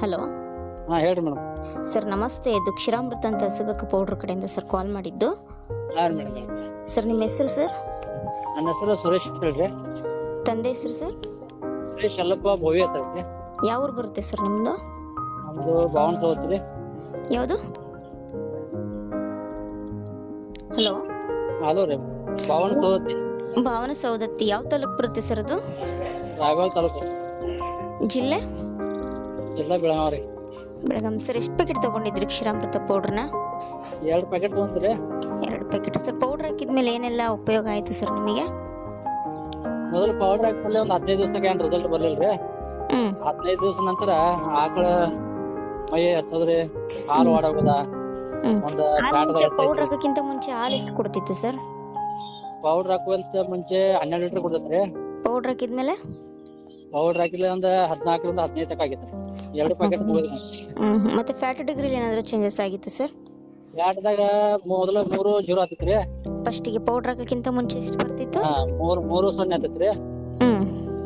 Hello ಹಾಂ ಹೇಳ್ರಿ madam. Sir ನಮಸ್ತೆ, ಇದು ಕ್ಷೀರಾಮೃತ ಅಂತ ಹಸುಗಕ್ಕ ಪೌಡ್ರ್ ಕಡೆಯಿಂದ ಸರ್ ಕಾಲ್ ಮಾಡಿದ್ದು. ಹಾಂ ರೀ ಮೇಡಮ್. ಸರ್ ನಿಮ್ಮ ಹೆಸರು ಸರ್? ನನ್ನ ಹೆಸರು ಸುರೇಶ್ ಅಂತ ಹೇಳ್ರಿ. ತಂದೆ ಹೆಸರು ಸರ್? ಸುರೇಶ್ ಅಲ್ಲಪ್ಪ ಬೋವಿ ಅಂತ ಹೇಳ್ರಿ. ಯಾವ ಊರು ಬರುತ್ತೆ ಸರ್ ನಿಮ್ಮದು? ನಮ್ಮದು ಭಾವನ ಸವತ್ರಿ. ಯಾವುದು? ಹಲೋ ಹಲೋ ರೀ, ಭಾವನ ಸವದತ್ತಿ. ಭಾವನ ಸೌದತ್ತಿ. ಯಾವ ತಾಲೂಕು ಬರುತ್ತೆ ಸರ್ ಅದು? ರಾಯಬಾಗ ತಾಲೂಕು, ಜಿಲ್ಲೆ? ಜಿಲ್ಲಾ ಬೆಳಗಾವಿ. ಬೆಳಗಾಂ. ಸರ್ ಎಷ್ಟು ಪ್ಯಾಕೆಟ್ ತೊಗೊಂಡಿದ್ರಿ ಕ್ಷೀರಾಮೃತ ಪೌಡ್ರನ್ನ? 2 ಪ್ಯಾಕೆಟ್ ತೊಗೊಂಡ್ರಿ. 2 ಪ್ಯಾಕೆಟ್. ಸರ್ ಪೌಡ್ರ್ ಹಾಕಿದ್ಮೇಲೆ ಏನೆಲ್ಲ ಉಪಯೋಗ ಆಯಿತು ಸರ್ ನಿಮಗೆ? ಮೊದಲು ಪೌಡರ್ ಹಾಕಿದ್ಮೇಲೆ ಒಂದು 15 ದಿವಸದಾಗ ಏನು ರಿಸಲ್ಟ್ ಬರಲಿಲ್ಲ ರೀ. 15 ದಿವಸ ನಂತರ ಆಕಳ ಮೈ ಹಚ್ಚೋದ್ರಿ, ಹಾಲು ವಾಡೋದ ಒಂದು ಪೌಡ್ರ್ ಹಾಕೋಕ್ಕಿಂತ ಮುಂಚೆ ಹಾಲು ಎಷ್ಟು ಕೊಡ್ತಿತ್ತು ಸರ್? ಪೌಡರ್ ಹಾಕುವಂತ ಮುಂಚೆ 12 ಲೀಟರ್ ಕೊಡ್ತೈತ್ರಿ. ಪೌಡ್ರ್ ಹಾಕಿದ್ಮೇಲೆ? ಪೌಡರ್ ಹಾಕಿಲ್ಲ ಒಂದು 14ರಿಂದ 15 ತನಕ ಆಗಿತ್ತು. 2 ಪ್ಯಾಕೆಟ್ ಮುಗಿದ್ರಿ. ಮತ್ತೆ ಫ್ಯಾಟ್ ಡಿಗ್ರಿಲಿ ಏನಾದರೂ ಚೇಂಜಸ್ ಆಗಿತ್ತು ಸರ್? ಫ್ಯಾಟ್ದಾಗ ಮೊದಲು 3.0 ಆಗ್ತೈತ್ರಿ. ಫಸ್ಟಿಗೆ ಪೌಡ್ರ್ ಹಾಕೋಕ್ಕಿಂತ ಮುಂಚೆ ಎಷ್ಟು ಬರ್ತಿತ್ತು? 3.0 ಆಗ್ತೈತ್ರಿ.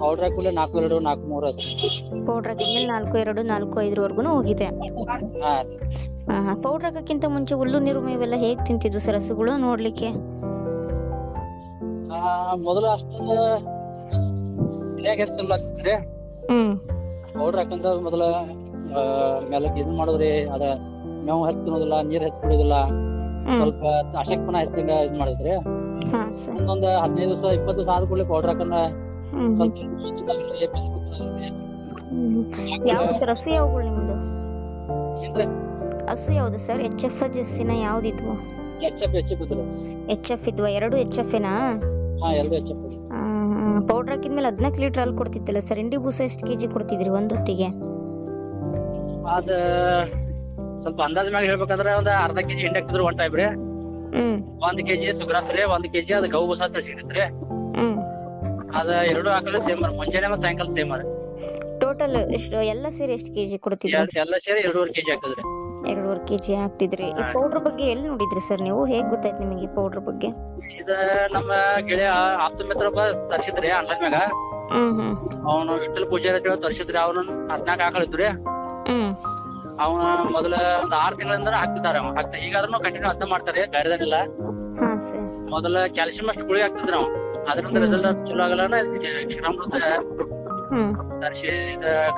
ಪೌಡರ್ ಹಾಕಿಲ್ಲ 4.2 4.3 ಆಗ್ತೈತಿ. ಪೌಡ್ರ್ ಹಾಕಿದ್ಮೇಲೆ 4.2 4.5 ಹೋಗಿದೆ. ಪೌಡ್ರ್ ಹಾಕೋಕ್ಕಿಂತ ಮುಂಚೆ ಹುಲ್ಲು ನೀರು ಮೇವೆಲ್ಲ ಹೇಗೆ ತಿಂತಿದ್ವು ಸರ್ ಹಸುಗಳು ನೋಡ್ಲಿಕ್ಕೆ? ಮೊದಲು ಅಷ್ಟೊಂದು ಸರಿಯಾಗಿ ಹೆಚ್ಚಿಲ್ಲ ಆಗ್ತೈತ್ರಿ. ಪೌಡರ್ ಹಾಕಂತ ಮೊದಲ ಮೇಲಕ್ಕೆ ಇದನ್ ಮಾಡೋದ್ರಿ, ಅದ ಮೇವು ಹೆಚ್ಚು ತಿನ್ನೋದಿಲ್ಲ, ನೀರ್ ಹೆಚ್ಚು ಕುಡಿಯೋದಿಲ್ಲ, ಸ್ವಲ್ಪ ಅಶಕ್ತನ ಹೆಚ್ಚಂಗ ಇದ್ ಮಾಡಿದ್ರಿ. ಒಂದೊಂದ್ 15 ದಿವಸ 20 ದಿವಸ ಆದ ಕೂಡಲೇ ಪೌಡರ್ ಹಾಕಂದ್ರ ಸ್ವಲ್ಪ ಹಸು ಯಾವ್ಗಳು ನಿಮ್ದು? ಹಸು ಯಾವ್ದು ಸರ್? HF ಜೆಸ್ಸಿನ ಯಾವ್ದಿದ್ವು? HF ಇದ್ವಾ? 2 HF ಏನಾ? 2 HF. ಪೌಡರ್ ಹಾಕಿದ್ಮೇಲೆ 14 ಲೀಟರ್ ಹಾಲು ಕೊಡ್ತಿತ್ತಲ್ಲ ಸರ್. ಇಂಡಿ ಬೂಸ ಎಷ್ಟು ಕೆಜಿ ಕೊಡ್ತಿದ್ರಿ ಒಂದ್ ಹೊತ್ತಿಗೆ? ಅದ ಸ್ವಲ್ಪ ಅಂದಾಜ್ ಮ್ಯಾಗ ಹೇಳ್ಬೇಕಂದ್ರ ಒಂದ್ ಅರ್ಧ ಕೆಜಿ ಹಿಂಡಿ ಹಾಕಿದ್ರು ಒನ್ ಟೈಮ್ ರೀ. 1 ಕೆಜಿ ಸುಗ್ರಾಸ್ ರೀ, 1 ಕೆಜಿ ಅದ ಗೌ ಬೂಸ ಅಂತ ಸಿಗತ್ರಿ. ಅದ 2 ಹಾಕಲು ಸೇಮ್ ಮುಂಜಾನೆ ಮತ್ತು ಸಾಯಂಕಾಲ ಸೇಮ್ ರೀ. ಟೋಟಲ್ ಎಷ್ಟು ಎಲ್ಲ ಸೇರಿ ಎಷ್ಟು ಕೆಜಿ ಕೊಡ್ತಿದ್ರಿ? ಎಲ್ಲ ಸೇರಿ 2.5 ಕೆಜಿ ಆಗ್ತದ್ರಿ. 2.5 ಕೆಜಿ ಹಾಕ್ತಿದ್ರಿ. ಈ ಪೌಡರ್ ಬಗ್ಗೆ ಎಲ್ಲಿ ನೋಡಿದ್ರಿ ಸರ್ ನೀವು? ಹೇಗ್ ಗೊತ್ತಾಯ್ತು ನಿಮಗೆ ಪೌಡರ್ ಬಗ್ಗೆ? ಇದ ನಮ್ಮ ಗೆಳೆಯ ಆಪ್ತ ಮಿತ್ರ ಒಬ್ಬ ತರ್ಸಿದ್ರಿ ಆನ್ಲೈನ್ ಮ್ಯಾಗ. ಅವನು ವಿಠಲ್ ಪೂಜಾರಿ ಅಂತ ಹೇಳಿ ತರ್ಸಿದ್ರಿ. ಅವನು 14 ಆಕಳಿದ್ರಿ. ಅವನ ಮೊದಲ ಒಂದ್ 6 ತಿಂಗಳಿಂದ ಹಾಕ್ತಿದ್ದಾರೆ. ಈಗಾದ್ರೂ ಕಂಟಿನ್ಯೂ ಅದ್ನ ಮಾಡ್ತಾರೆ, ಬೇರೆದೇನಿಲ್ಲ. ಮೊದಲ ಕ್ಯಾಲ್ಸಿಯಂ ಅಷ್ಟು ಗುಳಿ ಹಾಕ್ತಿದ್ರ ನಾವು. ಅದರಿಂದ ರಿಸಲ್ಟ್ ಚಲೋ ಆಗಲ್ಲ. ಕ್ಷೀರಾಮೃತ ತರ್ಸಿ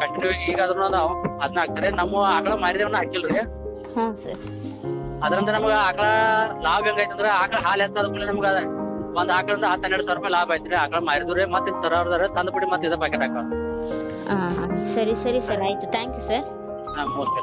ಕಂಟಿನ್ಯೂ ಈಗಾದ್ರೂ ನಾವು ಅದ್ನ ಹಾಕ್ತಾರೆ. ನಮ್ಮ ಆಕಳ ಮಾರಿದೇವನ್ನ ಹಾಕಿಲ್ರಿ. ಅದರಿಂದ ನಮಗ ಆಕಳ ಲಾಭ ಹೆಂಗೈತಂದ್ರ ಆಕಳ ಹಾಲು ಹೆಚ್ಚಾದ ಕೂಡಲೇ ನಮ್ಗ ಒಂದ್ ಆಕಳಿಂದ 10-12 ಸಾವಿರ ರೂಪಾಯಿ ಲಾಭ ಐತ್ರಿ. ಆಕಳ ಮಾರಿದ್ರಿ ಮತ್ತೆ ತರೋದ್ರ ತಂದು ಬಿಡಿ ಮತ್ತೆ ಇದ ಪ್ಯಾಕೆಟ್ ಹಾಕ. ಸರಿ ಸರಿ ಸರ್, ಆಯ್ತು. Thank you sir. ಓಕೆ.